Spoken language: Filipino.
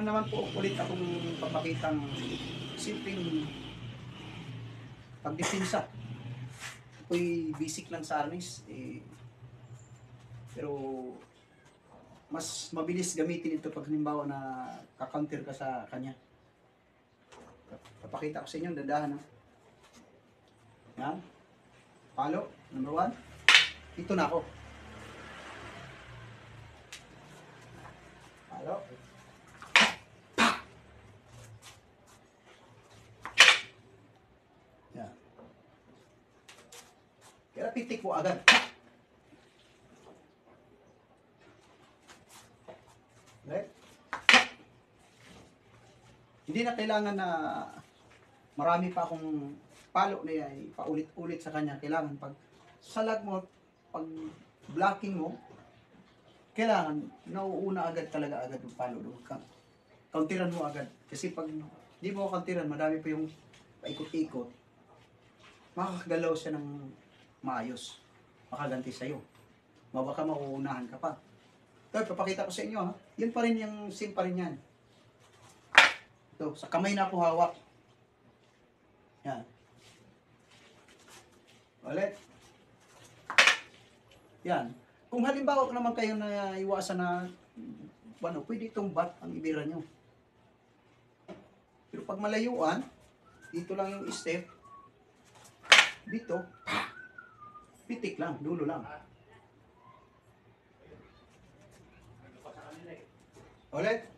naman po ulit akong papakitang simpleng pagdepensa. Ako'y basic lang sa arnis, pero mas mabilis gamitin ito pag halimbawa na kakounter ka sa kanya. Papakita ko sa inyo, dadahan ha. Yan. Palo, number 1. Ito na ako. Palo. Yan. Kaya pitik mo agad. Right? Hindi na kailangan na marami pa akong palo na yan, paulit-ulit sa kanya. Kailangan pag salag mo, pag blocking mo, kailangan nauuna agad talaga agad yung palo doon. Counteran mo agad. Kasi pag di mo counteran, madami pa yung paikot-ikot, makakagalaw siya ng maayos. Makaganti sa'yo. Baka mauunahan ka pa. Ito, papakita ko sa inyo ha. Yun pa rin yung same pa rin yan. Ito, sa kamay na ako hawak. Yan. Ulit. Yan. Kung halimbawa naman kayo na iwasan na pwede itong bat ang ibira nyo. Pero pag malayuan, dito lang yung step. Dito, pitik lang, dulo lang. Ulit.